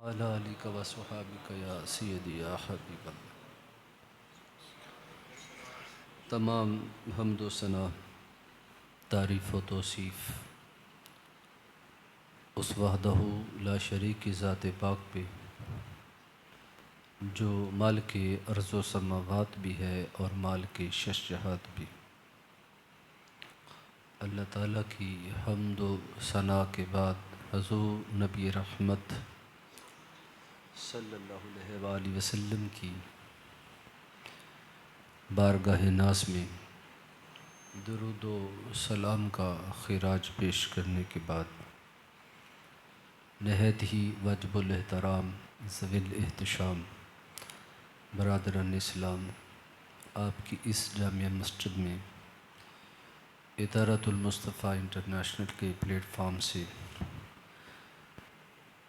अला अलिका व सुहाबिका या सय्यदी या हबीब अल्लाह। तमाम हम्द व सना, तारीफ़ व तौसीफ़ उस वहदहू ला शरीक की ज़ात पाक पे जो माल के अर्ज़ व समावात भी है और माल के शश जहात भी। अल्लाह ताला की हम्द व सना के बाद हज़ूर नबी रहमत सल्लल्लाहु अलैहि वसल्लम की बारगाह नाज़ में दुरूद व सलाम का खिराज पेश करने के बाद नहायत ही वाजिबुल एहतराम ज़वील एहतशाम बरादरान इस्लाम, आपकी इस जामिया मस्जिद में इदारतुल मुस्तफ़ा इंटरनेशनल के प्लेटफार्म से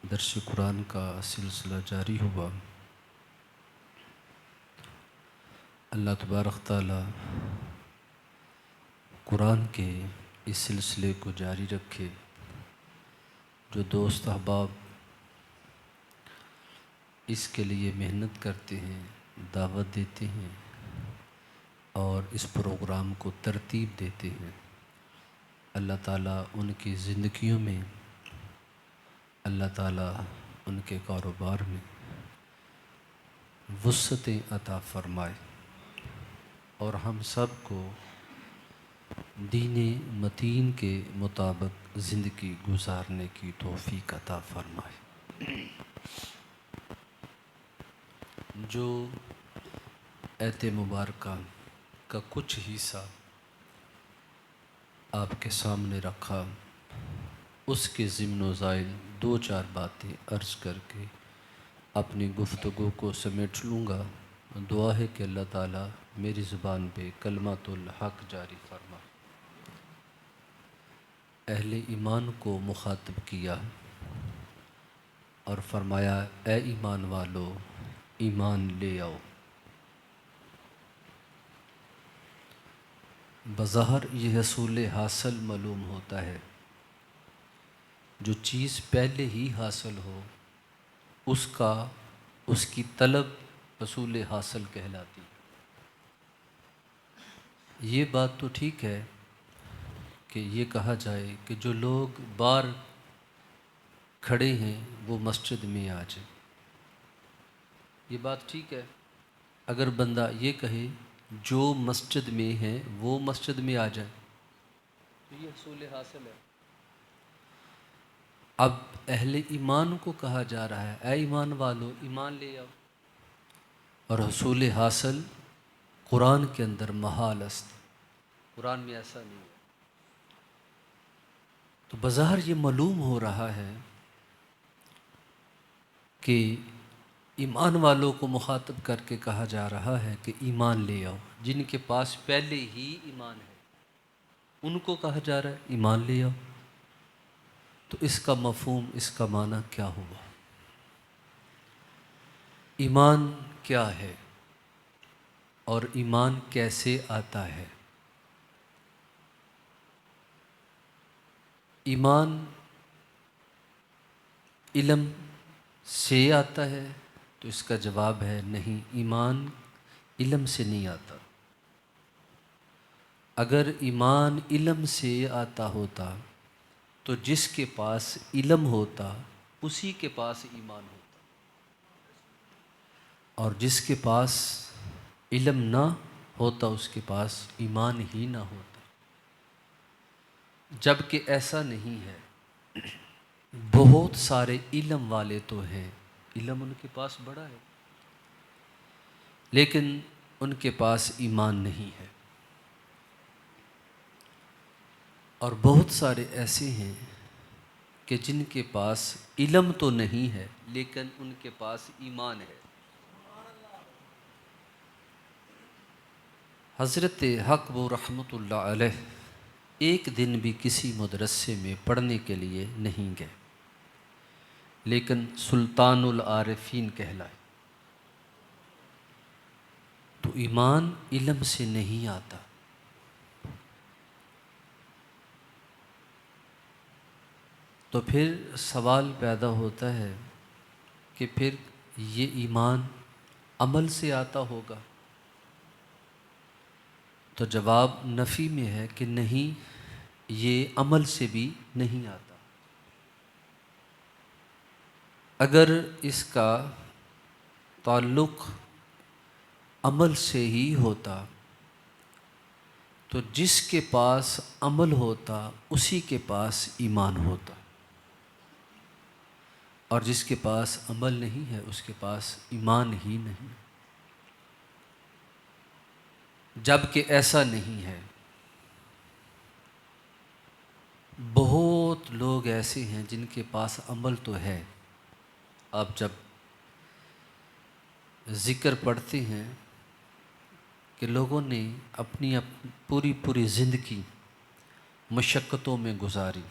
दर्स कुरान का सिलसिला जारी हुआ। अल्लाह तबारक ताला कुरान के इस सिलसिले को जारी रखे। जो दोस्त अहबाब इसके लिए मेहनत करते हैं, दावत देते हैं और इस प्रोग्राम को तरतीब देते हैं, अल्लाह ताला उनकी ज़िंदगियों में, अल्लाह ताला उनके कारोबार में वुस्अतें अता फ़रमाए और हम सब को दीन मतीन के मुताबिक ज़िंदगी गुजारने की तौफ़ीक अता फ़रमाए। जो ऐत मुबारका का कुछ हिस्सा आपके सामने रखा, उसके ज़िम्नो ज़ाइल दो चार बातें अर्ज़ करके अपनी गुफ्तगू को समेट लूँगा। दुआ है कि अल्लाह ताला मेरी ज़ुबान पे कलमातुल हक़ जारी फरमा। अहले ईमान को मुखातब किया और फरमाया, ए ईमान वालो, ईमान ले आओ। बज़ाहिर ये हसूल हासिल मालूम होता है। जो चीज़ पहले ही हासिल हो उसकी तलब हसूल हासिल कहलाती है। ये बात तो ठीक है कि ये कहा जाए कि जो लोग बाहर खड़े हैं वो मस्जिद में आ जाए। ये बात ठीक है। अगर बंदा ये कहे जो मस्जिद में है वो मस्जिद में आ जाए तो ये हसूल हासिल है। अब अहले ईमान को कहा जा रहा है, ऐ ईमान वालो, ईमान ले आओ। और हसूल हासिल कुरान के अंदर महाल अस्त, कुरान में ऐसा नहीं है। तो बज़ाहिर ये मालूम हो रहा है कि ईमान वालों को मुखातब करके कहा जा रहा है कि ईमान ले आओ। जिनके पास पहले ही ईमान है उनको कहा जा रहा है ईमान ले आओ। तो इसका मफ़हूम, इसका माना क्या हुआ? ईमान क्या है और ईमान कैसे आता है? ईमान इल्म से आता है? तो इसका जवाब है नहीं, ईमान इल्म से नहीं आता। अगर ईमान इल्म से आता होता तो जिसके पास इल्म होता उसी के पास ईमान होता, और जिसके पास इल्म ना होता उसके पास ईमान ही ना होता। जबकि ऐसा नहीं है। बहुत सारे इल्म वाले तो हैं, इल्म उनके पास बड़ा है, लेकिन उनके पास ईमान नहीं है। और बहुत सारे ऐसे हैं कि जिनके पास इल्म तो नहीं है लेकिन उनके पास ईमान है। हज़रत हक़ व रहमतुल्लाह अलैह एक दिन भी किसी मदरसे में पढ़ने के लिए नहीं गए, लेकिन सुल्तानुल आरिफीन कहलाए। तो ईमान इल्म से नहीं आता। तो फिर सवाल पैदा होता है कि फिर ये ईमान अमल से आता होगा? तो जवाब नफ़ी में है कि नहीं, ये अमल से भी नहीं आता। अगर इसका ताल्लुक़ अमल से ही होता तो जिसके पास अमल होता उसी के पास ईमान होता, और जिसके पास अमल नहीं है उसके पास ईमान ही नहीं। जबकि ऐसा नहीं है। बहुत लोग ऐसे हैं जिनके पास अमल तो है। आप जब ज़िक्र पढ़ते हैं कि लोगों ने अपनी पूरी ज़िंदगी मशक्क़तों में गुजारी,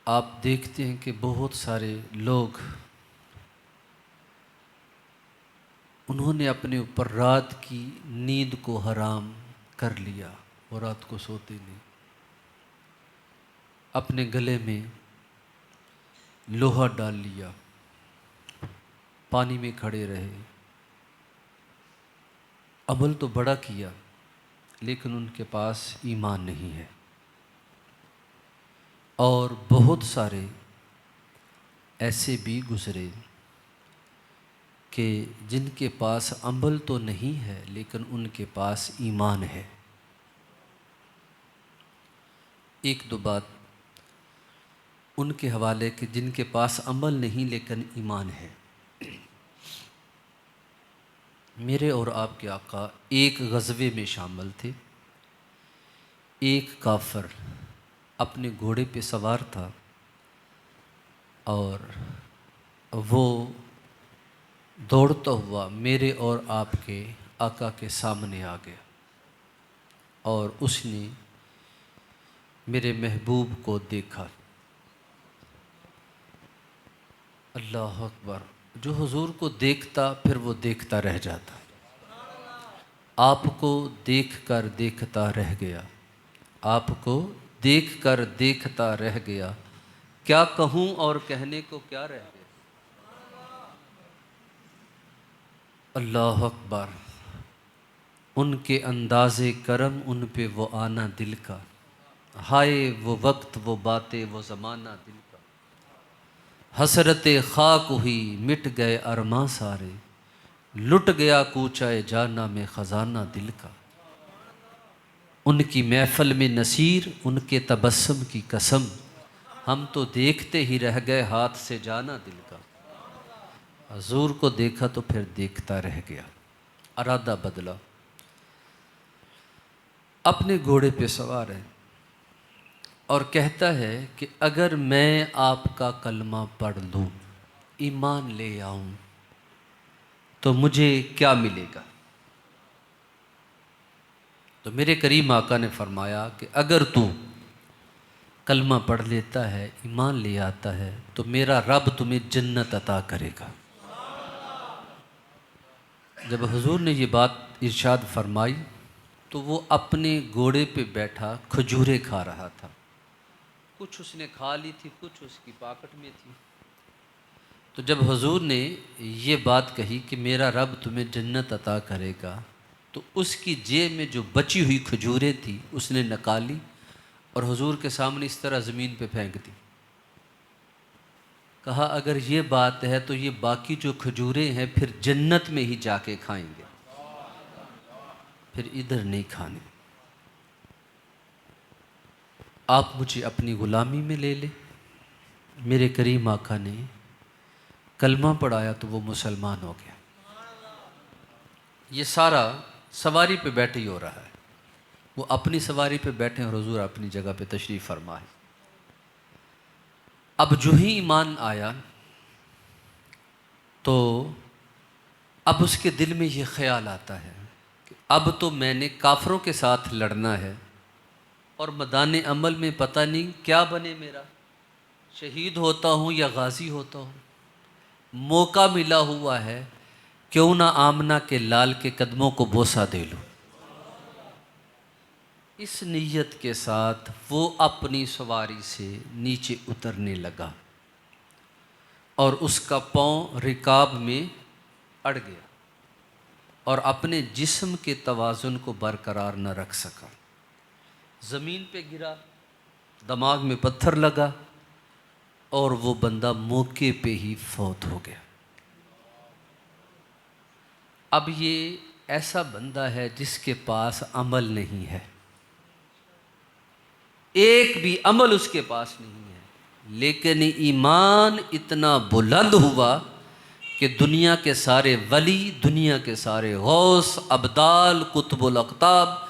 आप देखते हैं कि बहुत सारे लोग, उन्होंने अपने ऊपर रात की नींद को हराम कर लिया, वो रात को सोते नहीं, अपने गले में लोहा डाल लिया, पानी में खड़े रहे, अमल तो बड़ा किया लेकिन उनके पास ईमान नहीं है। और बहुत सारे ऐसे भी गुज़रे कि जिनके पास अमल तो नहीं है लेकिन उनके पास ईमान है। एक दो बात उनके हवाले के जिनके पास अमल नहीं लेकिन ईमान है। मेरे और आपके आका एक गज़वे में शामिल थे। एक काफ़िर अपने घोड़े पे सवार था और वो दौड़ता हुआ मेरे और आपके आका के सामने आ गया और उसने मेरे महबूब को देखा। अल्लाह अकबर। जो हुजूर को देखता फिर वो देखता रह जाता। आपको देखकर देखता रह गया, आपको देखकर देखता रह गया, क्या कहूँ और कहने को क्या रह गया। अल्लाह अकबर। उनके अंदाज़े करम उन पे वो आना दिल का, हाय वो वक्त वो बातें वो ज़माना दिल का। हसरत खाक हुई मिट गए अरमां सारे, लुट गया कूचाए जाना में ख़जाना दिल का। उनकी महफ़िल में नसीर उनके तबस्सुम की कसम, हम तो देखते ही रह गए हाथ से जाना दिल का। हुज़ूर को देखा तो फिर देखता रह गया, इरादा बदला, अपने घोड़े पे सवार है और कहता है कि अगर मैं आपका कलमा पढ़ लूँ, ईमान ले आऊँ, तो मुझे क्या मिलेगा। तो मेरे करीम आका ने फरमाया कि अगर तू कलमा पढ़ लेता है, ईमान ले आता है, तो मेरा रब तुम्हें जन्नत अता करेगा। जब हुजूर ने ये बात इरशाद फरमाई तो वो अपने घोड़े पे बैठा खजूरें खा रहा था। कुछ उसने खा ली थी, कुछ उसकी पॉकेट में थी। तो जब हुजूर ने ये बात कही कि मेरा रब तुम्हें जन्नत अता करेगा, तो उसकी जेब में जो बची हुई खजूरें थी उसने निकाली और हुजूर के सामने इस तरह ज़मीन पे फेंक दी। कहा अगर ये बात है तो ये बाकी जो खजूरें हैं फिर जन्नत में ही जाके खाएंगे, फिर इधर नहीं खाने। आप मुझे अपनी ग़ुलामी में ले ले। मेरे करीम आका ने कलमा पढ़ाया तो वो मुसलमान हो गया। ये सारा सवारी पे बैठे ही हो रहा है। वो अपनी सवारी पे बैठे हैं और हुजूर अपनी जगह पे तशरीफ़ फरमा है। अब जो ही ईमान आया तो अब उसके दिल में ये ख्याल आता है कि अब तो मैंने काफरों के साथ लड़ना है और मैदान अमल में पता नहीं क्या बने मेरा, शहीद होता हूँ या गाजी होता हूँ। मौका मिला हुआ है, क्यों ना आमना के लाल के कदमों को बोसा दे लूँ। इस नीयत के साथ वो अपनी सवारी से नीचे उतरने लगा। और उसका पाँव रिकाब में अड़ गया और अपने जिस्म के तवाज़ुन को बरकरार न रख सका। ज़मीन पे गिरा, दिमाग में पत्थर लगा और वो बंदा मौके पे ही फौत हो गया। अब ये ऐसा बंदा है जिसके पास अमल नहीं है, एक भी अमल उसके पास नहीं है, लेकिन ईमान इतना बुलंद हुआ कि दुनिया के सारे वली, दुनिया के सारे गौस, अब्दाल, कुतुबुल अक़ताब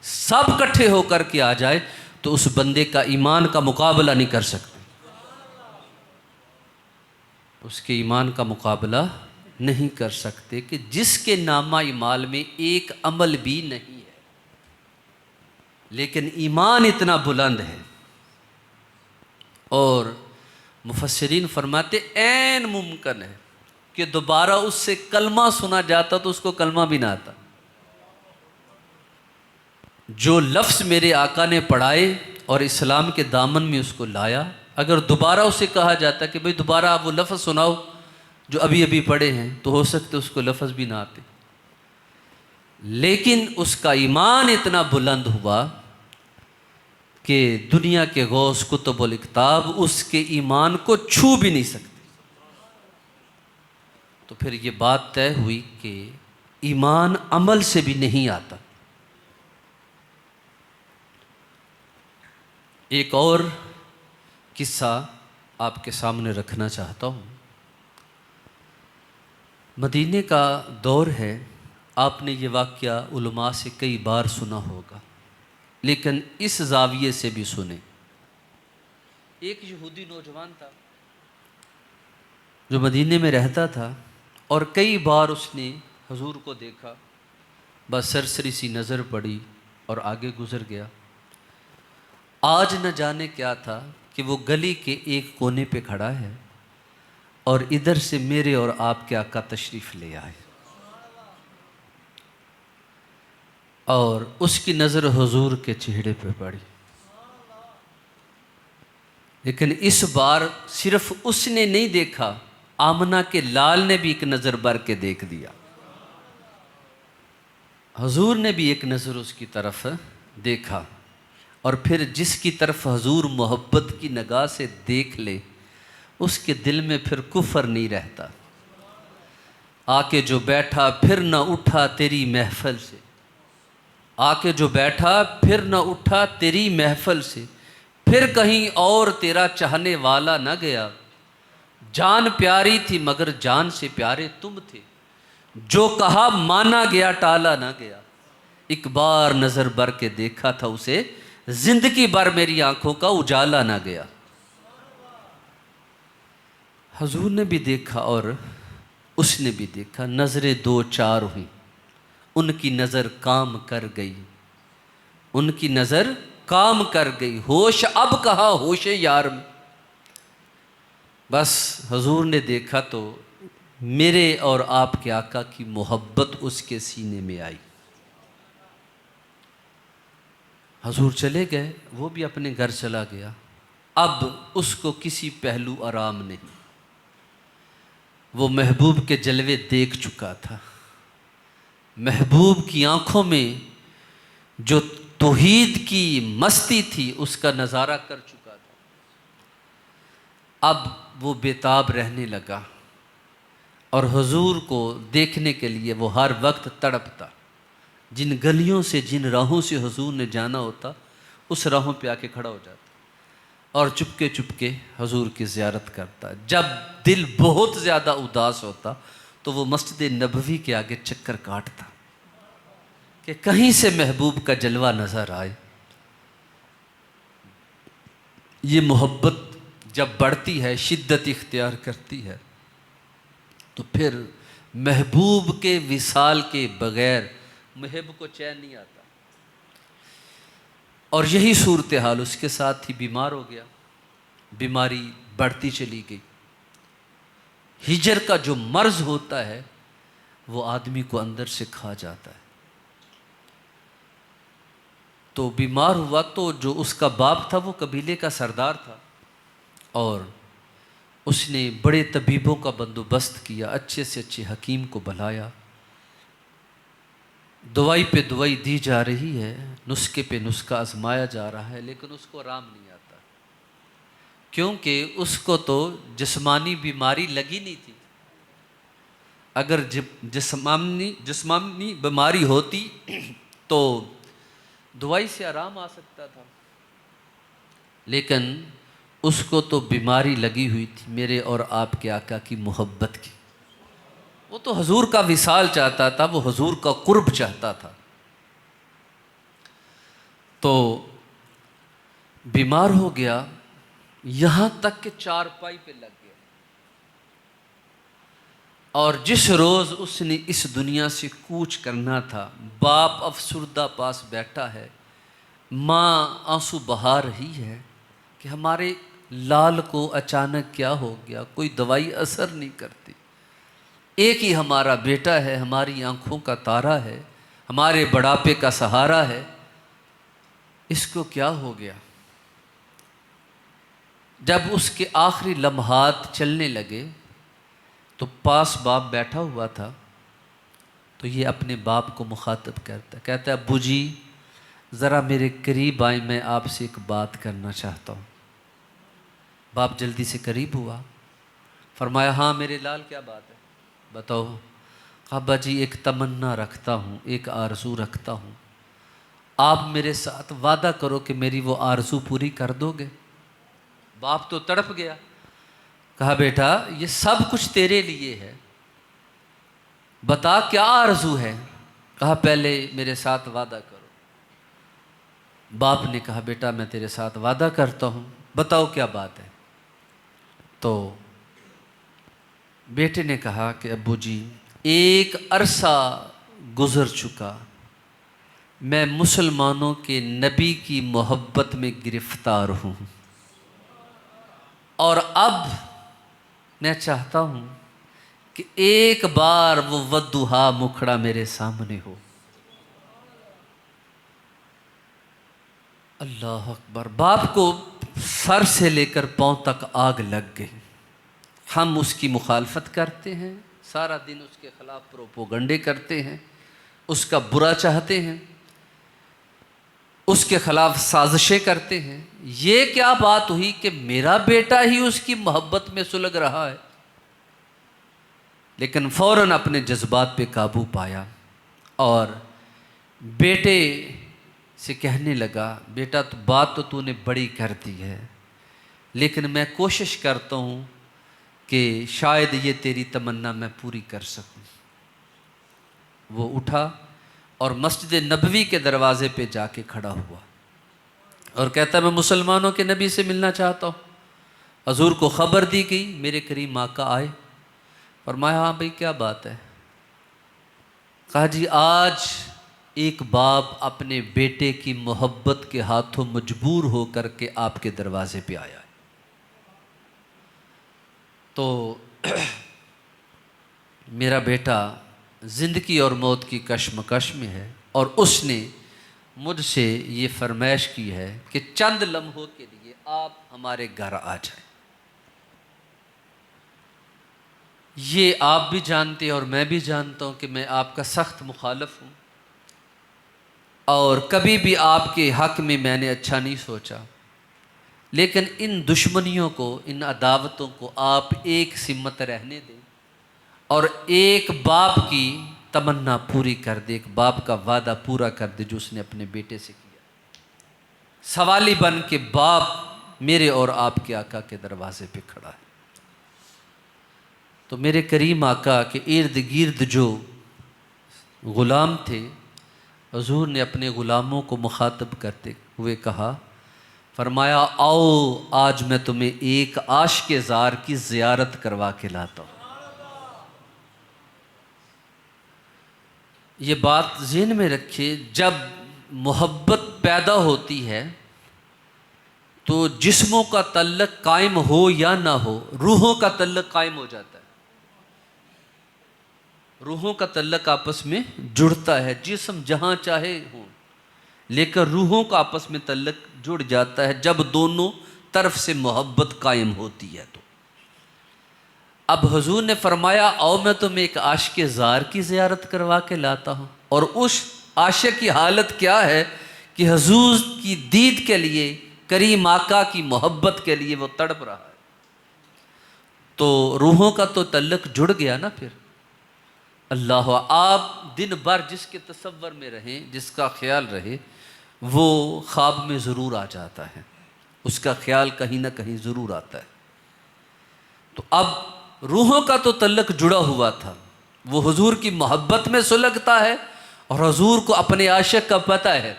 सब इकट्ठे होकर के आ जाए तो उस बंदे का ईमान का मुकाबला नहीं कर सकते, उसके ईमान का मुकाबला नहीं कर सकते कि जिसके नामा इमाल में एक अमल भी नहीं है, लेकिन ईमान इतना बुलंद है। और मुफस्सिरीन फरमाते ऐन मुमकिन है कि दोबारा उससे कलमा सुना जाता तो उसको कलमा भी ना आता। जो लफ्ज़ मेरे आका ने पढ़ाए और इस्लाम के दामन में उसको लाया, अगर दोबारा उसे कहा जाता कि भाई दोबारा आप वो लफ्ज़ सुनाओ जो अभी अभी पढ़े हैं, तो हो सकते उसको लफ्ज़ भी ना आते। लेकिन उसका ईमान इतना बुलंद हुआ कि दुनिया के गौस, कुतुबुल अक़ताब उसके ईमान को छू भी नहीं सकते। तो फिर ये बात तय हुई कि ईमान अमल से भी नहीं आता। एक और किस्सा आपके सामने रखना चाहता हूँ। मदीने का दौर है, आपने ये वाक़या उलमा से कई बार सुना होगा, लेकिन इस ज़ाविये से भी सुने। एक यहूदी नौजवान था जो मदीने में रहता था और कई बार उसने हुजूर को देखा, बस सरसरी सी नज़र पड़ी और आगे गुज़र गया। आज न जाने क्या था कि वो गली के एक कोने पे खड़ा है और इधर से मेरे और आपके आका तशरीफ़ ले आए और उसकी नज़र हुजूर के चेहरे पे पड़ी। लेकिन इस बार सिर्फ उसने नहीं देखा, आमना के लाल ने भी एक नज़र भर के देख दिया। हुजूर ने भी एक नज़र उसकी तरफ देखा और फिर जिसकी तरफ हुजूर मोहब्बत की निगाह से देख ले उसके दिल में फिर कुफर नहीं रहता। आके जो बैठा फिर न उठा तेरी महफिल से, आके जो बैठा फिर न उठा तेरी महफिल से, फिर कहीं और तेरा चाहने वाला न गया। जान प्यारी थी मगर जान से प्यारे तुम थे, जो कहा माना गया टाला ना गया। एक बार नज़र भर के देखा था उसे, जिंदगी भर मेरी आंखों का उजाला ना गया। हुजूर ने भी देखा और उसने भी देखा, नज़रें दो चार हुई, उनकी नज़र काम कर गई, उनकी नज़र काम कर गई। होश अब कहाँ होश यार में। बस हुजूर ने देखा तो मेरे और आपके आका की मोहब्बत उसके सीने में आई। हुजूर चले गए, वो भी अपने घर चला गया। अब उसको किसी पहलू आराम नहीं, वो महबूब के जलवे देख चुका था। महबूब की आंखों में जो तौहीद की मस्ती थी उसका नज़ारा कर चुका था। अब वो बेताब रहने लगा और हुजूर को देखने के लिए वो हर वक्त तड़पता। जिन गलियों से, जिन राहों से हुजूर ने जाना होता, उस राहों पे आके खड़ा हो जाता और चुपके चुपके हुजूर की ज़ियारत करता। जब दिल बहुत ज़्यादा उदास होता तो वो मस्जिद नबवी के आगे चक्कर काटता कि कहीं से महबूब का जलवा नज़र आए। ये मोहब्बत जब बढ़ती है, शिद्दत इख्तियार करती है, तो फिर महबूब के विसाल के बग़ैर महब को चैन नहीं आता। और यही सूरत हाल उसके साथ ही, बीमार हो गया, बीमारी बढ़ती चली गई। हिजर का जो मर्ज होता है वो आदमी को अंदर से खा जाता है। तो बीमार हुआ तो जो उसका बाप था वो कबीले का सरदार था और उसने बड़े तबीबों का बंदोबस्त किया, अच्छे से अच्छे हकीम को बुलाया, दवाई पे दवाई दी जा रही है, नुस्खे पे नुस्खा आजमाया जा रहा है, लेकिन उसको आराम नहीं आता, क्योंकि उसको तो जिस्मानी बीमारी लगी नहीं थी। अगर जिस्मानी बीमारी होती तो दवाई से आराम आ सकता था, लेकिन उसको तो बीमारी लगी हुई थी मेरे और आपके आका की मोहब्बत की। वो तो हुजूर का विसाल चाहता था, वो हुजूर का कुर्ब चाहता था। तो बीमार हो गया, यहाँ तक कि चारपाई पे लग गया। और जिस रोज़ उसने इस दुनिया से कूच करना था, बाप अफसुर्दा पास बैठा है, माँ आंसू बहा रही है कि हमारे लाल को अचानक क्या हो गया, कोई दवाई असर नहीं करती, एक ही हमारा बेटा है, हमारी आंखों का तारा है, हमारे बुढ़ापे का सहारा है, इसको क्या हो गया। जब उसके आखिरी लम्हात चलने लगे तो पास बाप बैठा हुआ था, तो ये अपने बाप को मुखातब करता, कहता है अब्बू जी ज़रा मेरे करीब आए, मैं आपसे एक बात करना चाहता हूँ। बाप जल्दी से करीब हुआ, फरमाया हाँ मेरे लाल क्या बात है, बताओ। अब्बा जी एक तमन्ना रखता हूँ, एक आरज़ू रखता हूँ, आप मेरे साथ वादा करो कि मेरी वो आरज़ू पूरी कर दोगे। बाप तो तड़प गया, कहा बेटा ये सब कुछ तेरे लिए है, बता क्या आरज़ू है। कहा पहले मेरे साथ वादा करो। बाप ने कहा बेटा मैं तेरे साथ वादा करता हूँ, बताओ क्या बात है। तो बेटे ने कहा कि अब्बू जी एक अरसा गुज़र चुका, मैं मुसलमानों के नबी की मोहब्बत में गिरफ्तार हूँ, और अब मैं चाहता हूँ कि एक बार वो वद्दुहा मुखड़ा मेरे सामने हो। अल्लाह अकबर। बाप को सर से लेकर पांव तक आग लग गई। हम उसकी मुखालफत करते हैं, सारा दिन उसके खिलाफ प्रोपोगंडे करते हैं, उसका बुरा चाहते हैं, उसके खिलाफ साजिशें करते हैं। ये क्या बात हुई कि मेरा बेटा ही उसकी मोहब्बत में सुलग रहा है। लेकिन फ़ौरन अपने जज्बात पे काबू पाया और बेटे से कहने लगा बेटा तो बात तो तूने बड़ी कर दी है, लेकिन मैं कोशिश करता हूँ कि शायद ये तेरी तमन्ना मैं पूरी कर सकूँ। वो उठा और मस्जिद नबवी के दरवाज़े पे जाके खड़ा हुआ और कहता मैं मुसलमानों के नबी से मिलना चाहता हूँ। हजूर को ख़बर दी गई, मेरे करीम आका आए, फरमाया हाँ भाई क्या बात है। कहा जी आज एक बाप अपने बेटे की मोहब्बत के हाथों मजबूर हो कर के आपके दरवाजे पे आया है। तो मेरा बेटा ज़िंदगी और मौत की कश्मकश में है और उसने मुझसे ये फरमाइश की है कि चंद लम्हों के लिए आप हमारे घर आ जाएं। ये आप भी जानते हैं और मैं भी जानता हूँ कि मैं आपका सख्त मुखालफ हूँ और कभी भी आपके हक़ में मैंने अच्छा नहीं सोचा, लेकिन इन दुश्मनियों को, इन अदावतों को आप एक सिमत रहने दें और एक बाप की तमन्ना पूरी कर दे, एक बाप का वादा पूरा कर दे जो उसने अपने बेटे से किया। सवाली बन के बाप मेरे और आपके आका के दरवाजे पे खड़ा है। तो मेरे करीम आका के इर्द गिर्द जो ग़ुलाम थे, हुज़ूर ने अपने ग़ुलामों को मुखातब करते हुए कहा, फरमाया आओ आज मैं तुम्हें एक आशिक़े ज़ार की ज़ियारत करवा के लाता हूँ। ये बात ज़हन में रखिए, जब मोहब्बत पैदा होती है तो जिस्मों का तल्लक कायम हो या ना हो, रूहों का तल्लक कायम हो जाता है। रूहों का तल्लक आपस में जुड़ता है, जिस्म जहाँ चाहे हो, लेकर रूहों का आपस में तल्लक जुड़ जाता है जब दोनों तरफ से मोहब्बत कायम होती है। तो अब हुजूर ने फरमाया आओ मैं तुम्हें एक आशिक़ ज़ार की ज़ियारत करवा के लाता हूँ। और उस आशिक़ की हालत क्या है कि हुजूर की दीद के लिए, करीम आका की मोहब्बत के लिए वो तड़प रहा है। तो रूहों का तो तल्लुक़ जुड़ गया ना फिर। अल्लाह, आप दिन भर जिसके तसव्वुर में रहें, जिसका ख्याल रहे, वो ख्वाब में ज़रूर आ जाता है, उसका ख्याल कहीं ना कहीं ज़रूर आता है। तो अब रूहों का तो तल्लुक़ जुड़ा हुआ था, वो हुजूर की मोहब्बत में सुलगता है और हुजूर को अपने आशिक़ का पता है,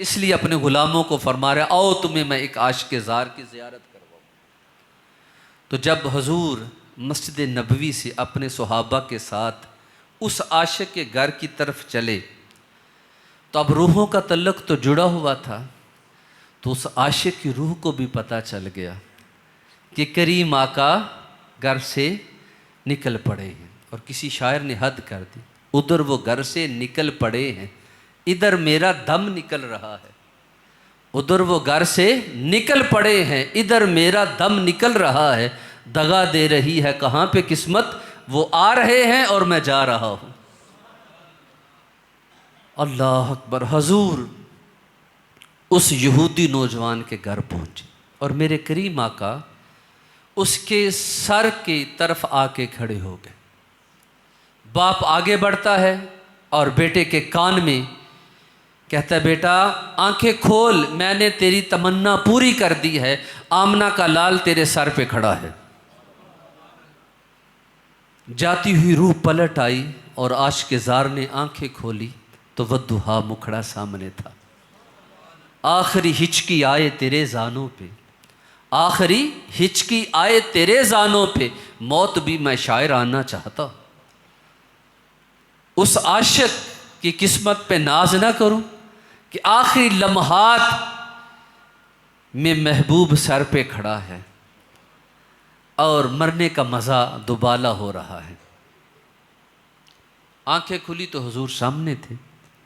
इसलिए अपने ग़ुलामों को फरमा रहे आओ तुम्हें मैं एक आशिक़ ज़ार की ज़ियारत करवाऊँ। तो जब हुजूर मस्जिद नबवी से अपने सहाबा के साथ उस आशिक़ के घर की तरफ चले, तो अब रूहों का तल्लुक़ तो जुड़ा हुआ था, तो उस आशिक़ की रूह को भी पता चल गया कि करीम आका घर से निकल पड़े हैं। और किसी शायर ने हद कर दी, उधर वो घर से निकल पड़े हैं, इधर मेरा दम निकल रहा है। उधर वो घर से निकल पड़े हैं, इधर मेरा दम निकल रहा है। दगा दे रही है कहाँ पे किस्मत, वो आ रहे हैं और मैं जा रहा हूँ। अल्लाह अकबर। हुजूर उस यहूदी नौजवान के घर पहुँचे और मेरे करीम आका उसके सर की तरफ आके खड़े हो गए। बाप आगे बढ़ता है और बेटे के कान में कहता है, बेटा आंखें खोल, मैंने तेरी तमन्ना पूरी कर दी है, आमना का लाल तेरे सर पे खड़ा है। जाती हुई रूह पलट आई और आशिक़ ज़ार ने आंखें खोली तो वद्दुहा मुखड़ा सामने था। आखिरी हिचकी आए तेरे जानों पे, आखिरी हिचकी आए तेरे जानों पे, मौत भी मैं शायर आना चाहता। उस आशिक़ की किस्मत पे नाज ना करूं कि आखिरी लम्हात में महबूब सर पे खड़ा है और मरने का मज़ा दुबाला हो रहा है। आंखें खुली तो हुजूर सामने थे।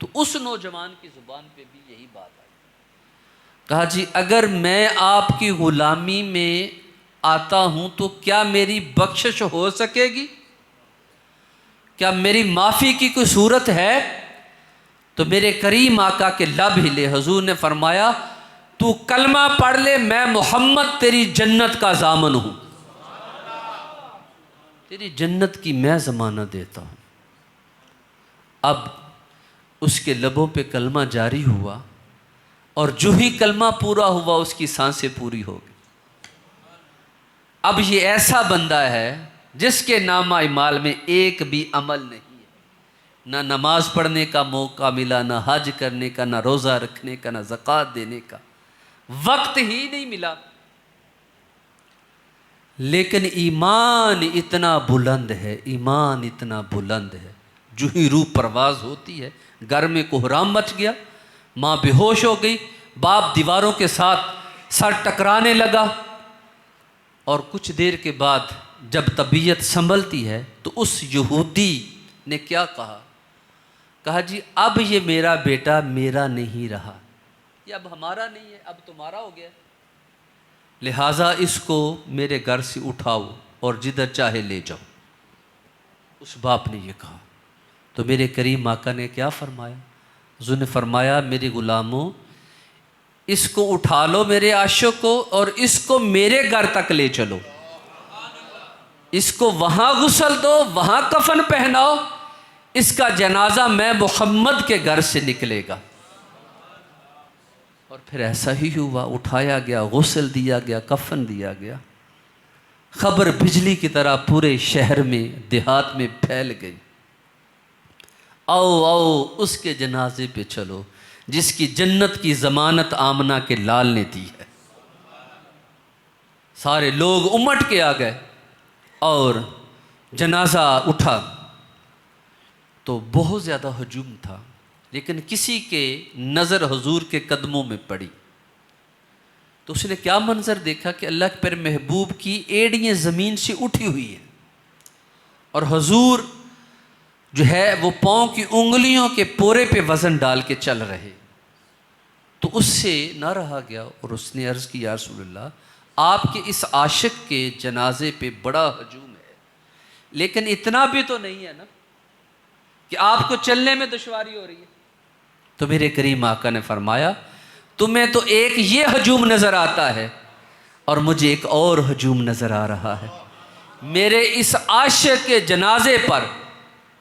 तो उस नौजवान की ज़ुबान पे भी यही बात आई। कहा जी अगर मैं आपकी ग़ुलामी में आता हूँ तो क्या मेरी बख्शिश हो सकेगी, क्या मेरी माफ़ी की कोई सूरत है? तो मेरे करीम आका के लब हिले। हुजूर ने फरमाया तू कलमा पढ़ ले, मैं मोहम्मद तेरी जन्नत का ज़ामन हूँ, तेरी जन्नत की मैं ज़माना देता हूँ। अब उसके लबों पे कलमा जारी हुआ और जो ही कलमा पूरा हुआ उसकी सांसें पूरी हो गई। अब ये ऐसा बंदा है जिसके नामा इमाल में एक भी अमल नहीं है, ना नमाज पढ़ने का मौका मिला, ना हज करने का, ना रोज़ा रखने का, ना ज़कात देने का, वक्त ही नहीं मिला। लेकिन ईमान इतना बुलंद है, ईमान इतना बुलंद है, जो ही रूह परवाज होती है, घर में कोहराम मच गया, माँ बेहोश हो गई, बाप दीवारों के साथ सर टकराने लगा। और कुछ देर के बाद जब तबीयत संभलती है तो उस यहूदी ने क्या कहा? कहा जी अब ये मेरा बेटा मेरा नहीं रहा, ये अब हमारा नहीं है, अब तुम्हारा हो गया, लिहाजा इसको मेरे घर से उठाओ और जिधर चाहे ले जाओ। उस बाप ने ये कहा। तो मेरे करीम आका ने क्या फरमाया? हुज़ूर ने फरमाया मेरे ग़ुलामों इसको उठा लो मेरे आशिक़ को और इसको मेरे घर तक ले चलो, इसको वहाँ गुस्ल दो, वहाँ कफन पहनाओ, इसका जनाजा मैं मोहम्मद के घर से निकलेगा। और फिर ऐसा ही हुआ, उठाया गया, गुस्ल दिया गया, कफन दिया गया। खबर बिजली की तरह पूरे शहर में, देहात में फैल गई। आओ आओ उसके जनाजे पे चलो जिसकी जन्नत की ज़मानत आमना के लाल ने दी है। सारे लोग उमट के आ गए और जनाजा उठा तो बहुत ज़्यादा हजूम था, लेकिन किसी के नज़र हुजूर के कदमों में पड़ी तो उसने क्या मंजर देखा कि अल्लाह के प्यारे महबूब की एड़ियाँ ज़मीन से उठी हुई है और हुजूर जो है वो पाँव की उंगलियों के पोरे पे वज़न डाल के चल रहे। तो उससे ना रहा गया और उसने अर्ज़ की या रसूलल्लाह आपके इस आशिक़ के जनाजे पे बड़ा हजूम है, लेकिन इतना भी तो नहीं है ना कि आपको चलने में दुश्वारी हो रही है। तो मेरे करीम आका ने फरमाया, तुम्हें तो एक ये हजूम नजर आता है और मुझे एक और हजूम नजर आ रहा है। मेरे इस आशिक के जनाजे पर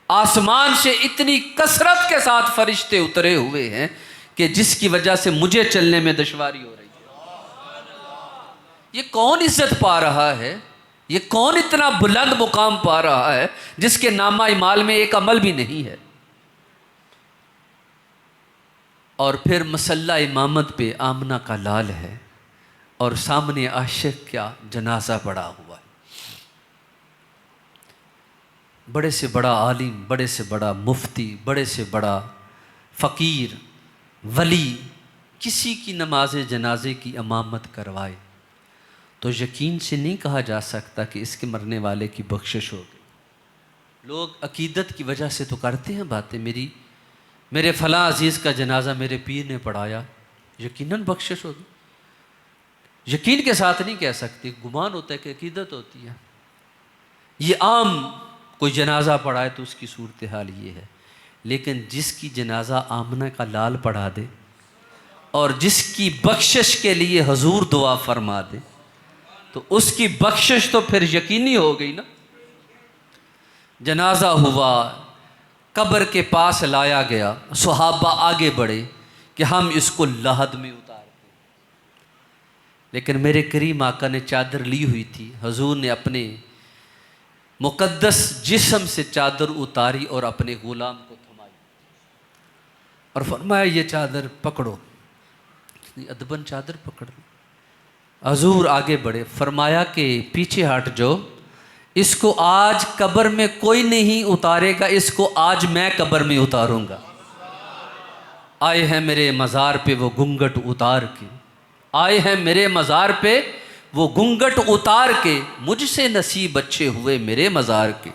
आसमान से इतनी कसरत के साथ फरिश्ते उतरे हुए हैं कि जिसकी वजह से मुझे चलने में दुश्वारी हो रही है। ये कौन इज्जत पा रहा है, ये कौन इतना बुलंद मुकाम पा रहा है जिसके नामा इमाल में एक अमल भी नहीं है। और फिर मसल्ला इमामत पे आमना का लाल है और सामने आशिक का जनाजा पड़ा हुआ है। बड़े से बड़ा आलिम, बड़े से बड़ा मुफ्ती, बड़े से बड़ा फ़कीर, वली किसी की नमाज जनाजे की इमामत करवाए तो यकीन से नहीं कहा जा सकता कि इसके मरने वाले की बख्शिश हो गई। लोग अकीदत की वजह से तो करते हैं बातें, मेरे फ़लाँ अजीज़ का जनाजा मेरे पीर ने पढ़ाया, यकीनन बख्शिश होगी। यकीन के साथ नहीं कह सकते, गुमान होता है कि अकीदत होती है। ये आम कोई जनाजा पढ़ाए तो उसकी सूरत हाल ये है, लेकिन जिसकी जनाजा आमना का लाल पढ़ा दे और जिसकी बख्शिश के लिए हजूर दुआ फरमा दे तो उसकी बख्शिश तो फिर यकीनी हो गई ना। जनाजा हुआ, कब्र के पास लाया गया, सहाबा आगे बढ़े कि हम इसको लहद में उतारते, लेकिन मेरे करीम आका ने चादर ली हुई थी। हजूर ने अपने मुकद्दस जिस्म से चादर उतारी और अपने गुलाम को थमाई और फरमाया ये चादर पकड़ो। अदबन चादर पकड़ ली। हजूर आगे बढ़े, फरमाया कि पीछे हट जाओ, इसको आज कब्र में कोई नहीं उतारेगा, इसको आज मैं कब्र में उतारूंगा। आए हैं मेरे मज़ार पे वो घूंघट उतार के, आए हैं मेरे मज़ार पे वो घूंघट उतार के, मुझसे नसीब अच्छे हुए मेरे मज़ार के।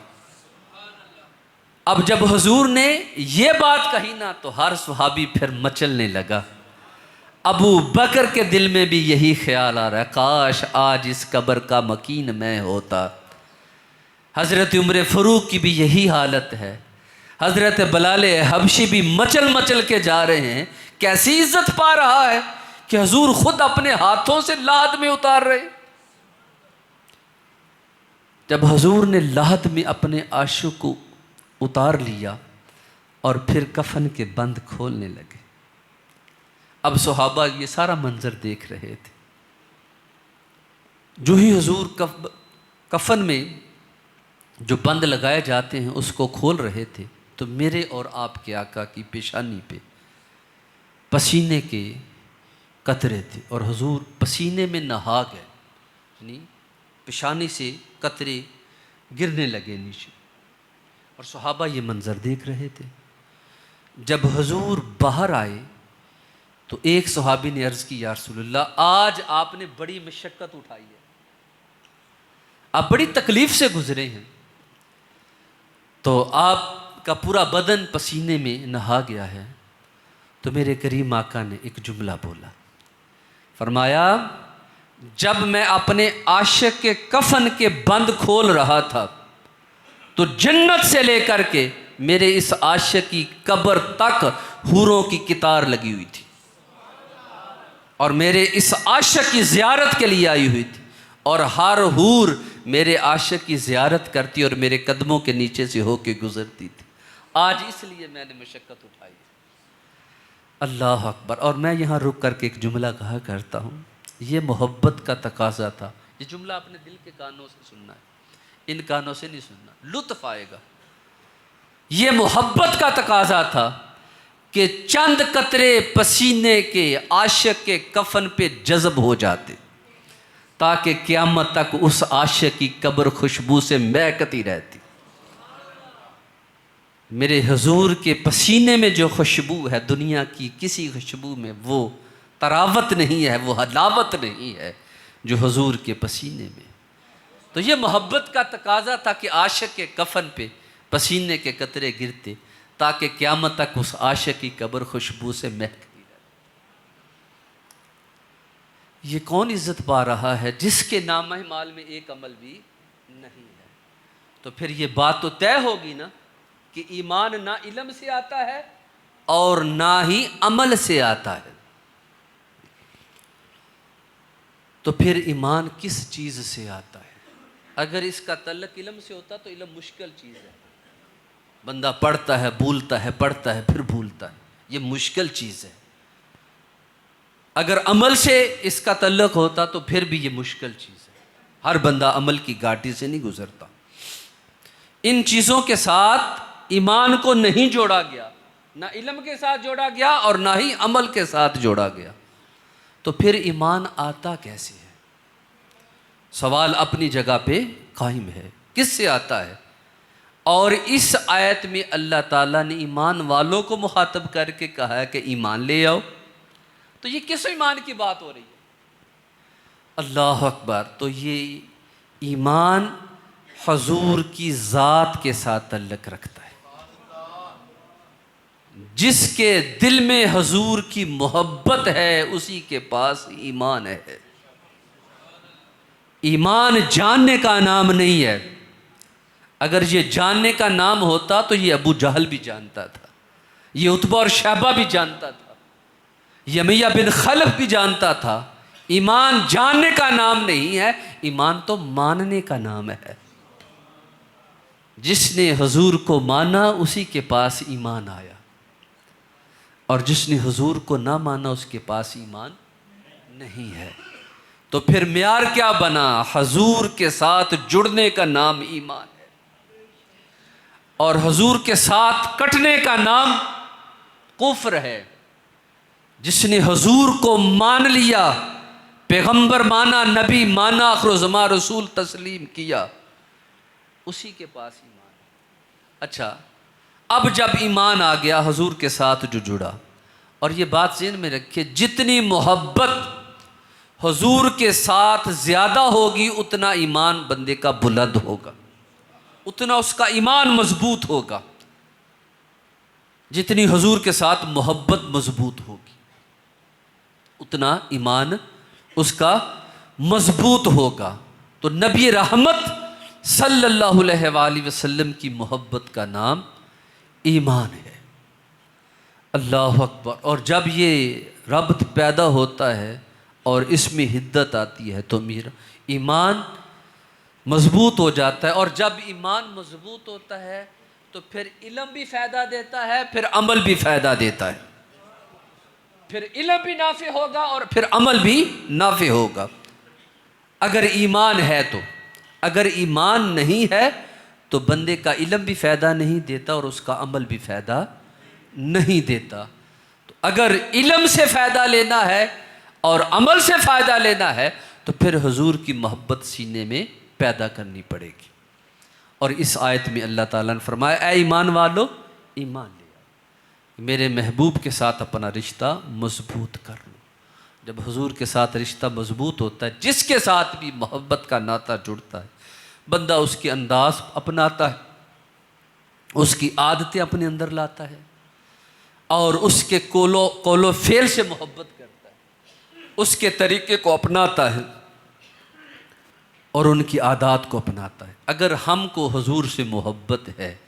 अब जब हुजूर ने ये बात कही ना तो हर सुहाबी फिर मचलने लगा। अबू बकर के दिल में भी यही ख्याल आ रहा है, काश आज इस कब्र का मकीन मैं होता। हज़रत उमर फ़ारूक की भी यही हालत है। हज़रत बिलाल हबशी भी मचल मचल के जा रहे हैं। कैसी इज्जत पा रहा है कि हुजूर खुद अपने हाथों से लाहद में उतार रहे। जब हुजूर ने लाहद में अपने आशिक को उतार लिया और फिर कफन के बंद खोलने लगे, अब सहाबा ये सारा मंजर देख रहे थे। जो ही हुजूर कफन में जो बंद लगाए जाते हैं उसको खोल रहे थे तो मेरे और आपके आका की पेशानी पे पसीने के कतरे थे और हुजूर पसीने में नहा गए, यानी पेशानी से कतरे गिरने लगे नीचे और सहाबा ये मंजर देख रहे थे। जब हुजूर बाहर आए तो एक सहाबी ने अर्ज़ की, या रसूलल्लाह, आज आपने बड़ी मशक्क़त उठाई है, आप बड़ी तकलीफ़ से गुजरे हैं, तो आपका पूरा बदन पसीने में नहा गया है। तो मेरे करीम आका ने एक जुमला बोला, फरमाया, जब मैं अपने आशिक के कफन के बंद खोल रहा था तो जन्नत से लेकर के मेरे इस आशिक की कब्र तक हूरों की कितार लगी हुई थी और मेरे इस आशिक की ज़ियारत के लिए आई हुई थी और हर हूर मेरे आशिक की ज़ियारत करती और मेरे कदमों के नीचे से होके गुजरती थी। आज इसलिए मैंने मशक्क़त उठाई। अल्लाह अकबर। और मैं यहाँ रुक करके एक जुमला कहा करता हूँ, ये मोहब्बत का तकाजा था। ये जुमला अपने दिल के कानों से सुनना है, इन कानों से नहीं सुनना, लुत्फ़ आएगा। ये मोहब्बत का तकाजा था कि चंद कतरे पसीने के आशिक के कफन पे जज़ब हो जाते ताकि क़यामत तक उस आशिक की कब्र खुशबू से महकती रहती। मेरे हुजूर के पसीने में जो खुशबू है, दुनिया की किसी खुशबू में वो तरावत नहीं है, वो हलावत नहीं है जो हुजूर के पसीने में। तो ये मोहब्बत का तकाजा था कि आशिक के कफन पे पसीने के कतरे गिरते ताकि क़यामत तक उस आशिक की कब्र खुशबू से महकती रहे। ये कौन इज्जत पा रहा है जिसके नाम माल में एक अमल भी नहीं है। तो फिर ये बात तो तय होगी ना कि ईमान ना इल्म से आता है और ना ही अमल से आता है। तो फिर ईमान किस चीज़ से आता है? अगर इसका तल्लुक इल्म से होता तो इल्म मुश्किल चीज़ है। बंदा पढ़ता है, भूलता है, पढ़ता है, फिर भूलता है, ये मुश्किल चीज़ है। अगर अमल से इसका तल्लुक होता तो फिर भी ये मुश्किल चीज़ है। हर बंदा अमल की घाटी से नहीं गुजरता। इन चीज़ों के साथ ईमान को नहीं जोड़ा गया, ना इल्म के साथ जोड़ा गया और ना ही अमल के साथ जोड़ा गया। तो फिर ईमान आता कैसे है? सवाल अपनी जगह पे कायम है, किससे आता है? और इस आयत में अल्लाह ताला ने ईमान वालों को मुखातब करके कहा है कि ईमान ले आओ। तो ये किस ईमान की बात हो रही है? अल्लाह अकबर। तो ये ईमान हजूर की ज़ात के साथ तल्लुक़ रखता है। जिसके दिल में हजूर की मोहब्बत है उसी के पास ईमान है। ईमान जानने का नाम नहीं है। अगर ये जानने का नाम होता तो ये अबू जहल भी जानता था, ये उतबा और शैबा भी जानता था, ये उमय्या बिन खलफ भी जानता था। ईमान जानने का नाम नहीं है, ईमान तो मानने का नाम है। जिसने हुजूर को माना उसी के पास ईमान आया, और जिसने हुजूर को ना माना उसके पास ईमान नहीं है। तो फिर म्यार क्या बना? हुजूर के साथ जुड़ने का नाम ईमान है, और हुजूर के साथ कटने का नाम कुफ्र है। जिसने हुजूर को मान लिया, पैगंबर माना, नबी माना, आखिर-ओ-ज़मां रसूल तस्लीम किया, उसी के पास ईमान है। अच्छा, अब जब ईमान आ गया हुजूर के साथ जो जुड़ा, और ये बात ज़हन में रखिए, जितनी मोहब्बत हुजूर के साथ ज़्यादा होगी उतना ईमान बंदे का बुलंद होगा, उतना उसका ईमान मजबूत होगा। जितनी हुजूर के साथ मोहब्बत मजबूत होगी उतना ईमान उसका मजबूत होगा। तो नबी रहमत सल्लल्लाहु अलैहि वसल्लम की मोहब्बत का नाम ईमान है। अल्लाह अकबर। और जब ये रब्त पैदा होता है और इसमें हिद्दत आती है तो मेरा ईमान मजबूत हो जाता है। और जब ईमान मजबूत होता है तो फिर इल्म भी फ़ायदा देता है, फिर अमल भी फ़ायदा देता है। फिर इल्म भी नाफे होगा और फिर अमल भी नाफे होगा, अगर ईमान है तो। अगर ईमान नहीं है तो बंदे का इल्म भी फ़ायदा नहीं देता और उसका अमल भी फ़ायदा नहीं देता। तो अगर इल्म से फ़ायदा लेना है और अमल से फ़ायदा लेना है तो फिर हुजूर की मोहब्बत सीने में पैदा करनी पड़ेगी। और इस आयत में अल्लाह ताला ने फरमाया, ऐ ईमान वालो, ईमान ले आओ, मेरे महबूब के साथ अपना रिश्ता मजबूत कर लो। जब हुजूर के साथ रिश्ता मजबूत होता है, जिसके साथ भी मोहब्बत का नाता जुड़ता है, बंदा उसके अंदाज अपनाता है, उसकी आदतें अपने अंदर लाता है और उसके कोलो फेल से मोहब्बत करता है, उसके तरीके को अपनाता है और उनकी आदत को अपनाता है। अगर हमको हुजूर से मोहब्बत है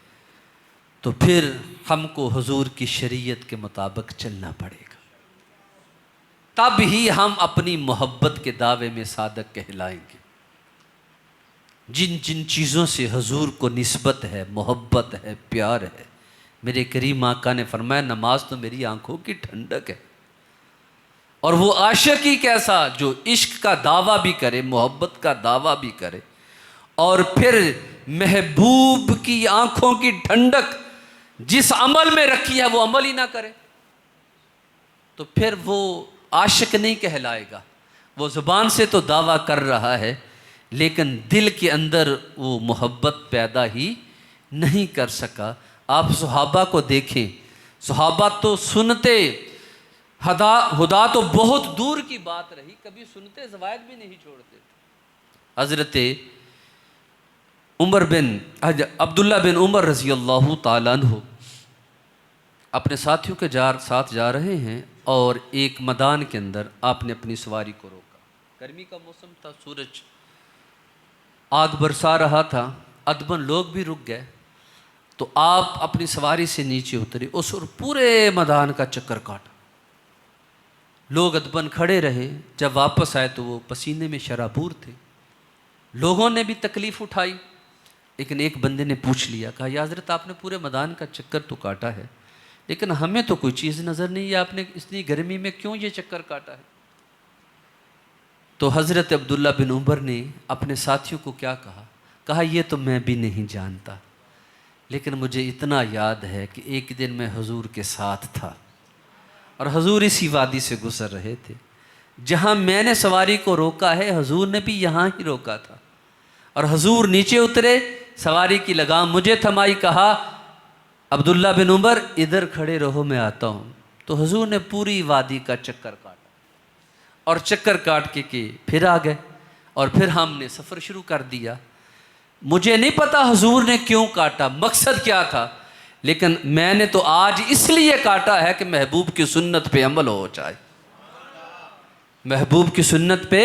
तो फिर हमको हुजूर की शरीयत के मुताबिक चलना पड़ेगा, तब ही हम अपनी मोहब्बत के दावे में सादक कहलाएंगे। जिन जिन चीज़ों से हुजूर को निस्बत है, मोहब्बत है, प्यार है, मेरे करीम आका ने फरमाया, नमाज तो मेरी आंखों की ठंडक है। और वो आशिक ही कैसा जो इश्क का दावा भी करे, मोहब्बत का दावा भी करे और फिर महबूब की आंखों की ठंडक जिस अमल में रखी है वो अमल ही ना करे, तो फिर वो आशिक नहीं कहलाएगा। वो ज़ुबान से तो दावा कर रहा है लेकिन दिल के अंदर वो मोहब्बत पैदा ही नहीं कर सका। आप सहाबा को देखें, सहाबा तो सुनते हुदा तो बहुत दूर की बात रही, कभी सुनते ज़वायद भी नहीं छोड़ते। हज़रत अब्दुल्ला बिन उमर रज़ी अल्लाह ताला अन्हु अपने साथियों के साथ जा रहे हैं और एक मैदान के अंदर आपने अपनी सवारी को रोका। गर्मी का मौसम था, सूरज आग बरसा रहा था। अदबन लोग भी रुक गए। तो आप अपनी सवारी से नीचे उतरे, उस और पूरे मैदान का चक्कर काटा। लोग अदबन खड़े रहे। जब वापस आए तो वो पसीने में शराबूर थे। लोगों ने भी तकलीफ़ उठाई, लेकिन एक बंदे ने पूछ लिया, कहा या हज़रत आपने पूरे मैदान का चक्कर तो काटा है, लेकिन हमें तो कोई चीज़ नज़र नहीं है, आपने इतनी गर्मी में क्यों ये चक्कर काटा है? तो हज़रत अब्दुल्ला बिन उमर ने अपने साथियों को क्या कहा? कहा ये तो मैं भी नहीं जानता, लेकिन मुझे इतना याद है कि एक दिन मैं हुजूर के साथ था और हुजूर इसी वादी से गुजर रहे थे। जहाँ मैंने सवारी को रोका है, हुजूर ने भी यहाँ ही रोका था। और हुजूर नीचे उतरे, सवारी की लगाम मुझे थमाई, कहा अब्दुल्ला बिन उमर इधर खड़े रहो, मैं आता हूँ। तो हुजूर ने पूरी वादी का चक्कर काटा और चक्कर काट के फिर आ गए और फिर हमने सफ़र शुरू कर दिया। मुझे नहीं पता हुजूर ने क्यों काटा, मकसद क्या था, लेकिन मैंने तो आज इसलिए काटा है कि महबूब की सुन्नत पे अमल हो जाए, महबूब की सुन्नत पे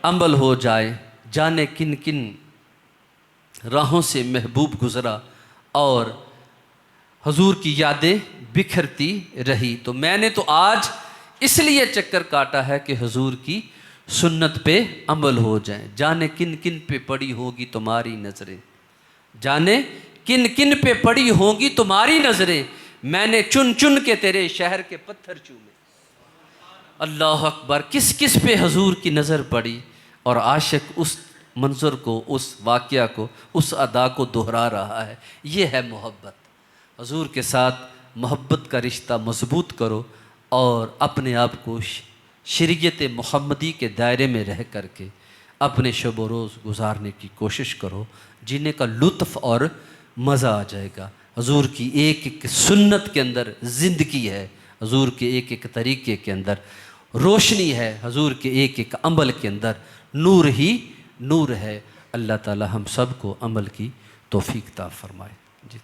अमल हो जाए। जाने किन किन राहों से महबूब गुज़रा और हुजूर की यादें बिखरती रही। तो मैंने तो आज इसलिए चक्कर काटा है कि हुजूर की सुन्नत पे अमल हो जाए। जाने किन किन पे पड़ी होगी तुम्हारी नज़रें, जाने किन किन पे पड़ी होगी तुम्हारी नज़रें, मैंने चुन चुन के तेरे शहर के पत्थर चूमे। अल्लाह अकबर, किस किस पे हुजूर की नज़र पड़ी और आशिक उस मंजर को, उस वाक़या को, उस अदा को दोहरा रहा है। ये है मोहब्बत। हुजूर के साथ मोहब्बत का रिश्ता मजबूत करो और अपने आप को शरीयत मुहम्मदी के दायरे में रह करके अपने शब व रोज़ गुजारने की कोशिश करो, जीने का लुत्फ़ और मज़ा आ जाएगा। हुजूर की एक एक सुन्नत के अंदर ज़िंदगी है, हुजूर के एक एक तरीक़े के अंदर रोशनी है, हुजूर के एक एक अमल के अंदर नूर ही नूर है। अल्लाह ताला हम सब को अमल की तौफ़ीक़ अता फ़रमाए। जी।